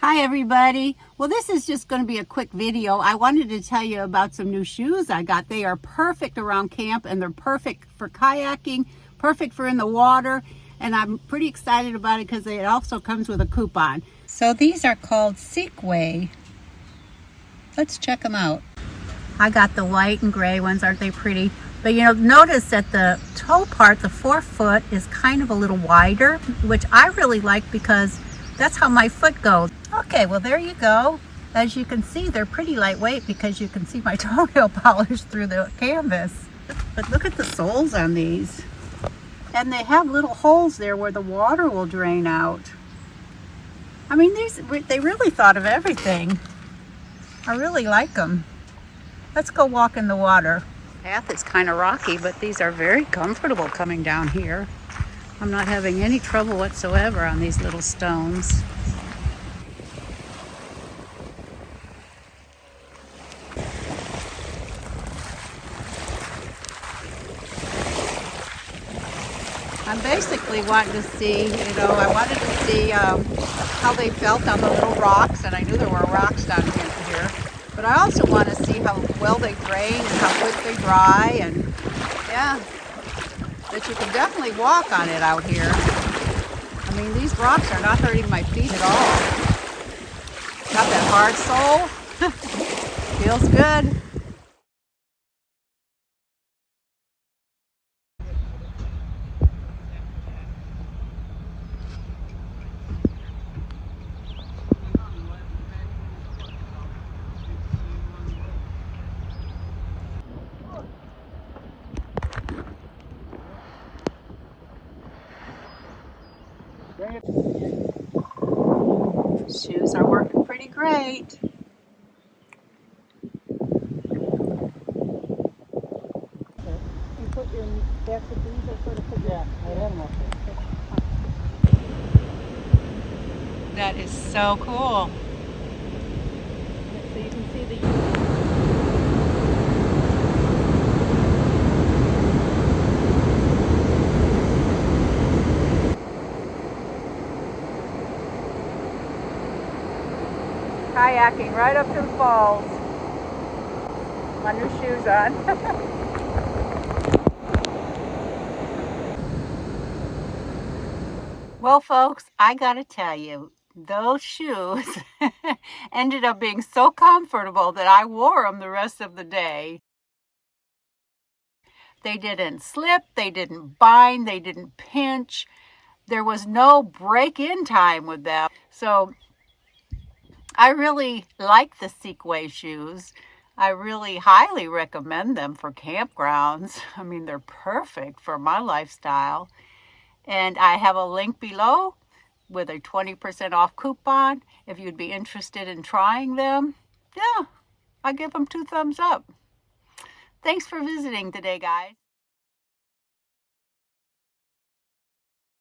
Hi everybody. Well, this is just going to be a quick video. I wanted to tell you about some new shoes I got. They are perfect around camp and they're perfect for kayaking, perfect for in the water, and I'm pretty excited about it because it also comes with a coupon. So these are called Seekway. Let's check them out. I got the white and gray ones. Aren't they pretty? But notice that the toe part, the forefoot, is kind of a little wider, which I really like because that's how my foot goes. Okay, well there you go. As you can see, they're pretty lightweight because you can see my toenail polish through the canvas. But look at the soles on these. And they have little holes there where the water will drain out. I mean, they really thought of everything. I really like them. Let's go walk in the water. The path is kind of rocky, but these are very comfortable coming down here. I'm not having any trouble whatsoever on these little stones. I'm basically wanting to see, I wanted to see how they felt on the little rocks, and I knew there were rocks down here. But I also want to see how well they drain and how quick they dry, and yeah, that you can definitely walk on it out here. I mean, these rocks are not hurting my feet at all. Got that hard sole. Feels good. Shoes are working pretty great. You put your back of these or sort of put I have them up there. That is so cool. So you can see the kayaking right up to the falls. My new shoes on. Well, folks, I gotta tell you, those shoes ended up being so comfortable that I wore them the rest of the day. They didn't slip, they didn't bind, they didn't pinch. There was no break-in time with them. So I really like the Seekway shoes. I really highly recommend them for campgrounds. I mean, they're perfect for my lifestyle. And I have a link below with a 20% off coupon if you'd be interested in trying them. Yeah, I give them 2 thumbs up. Thanks for visiting today, guys.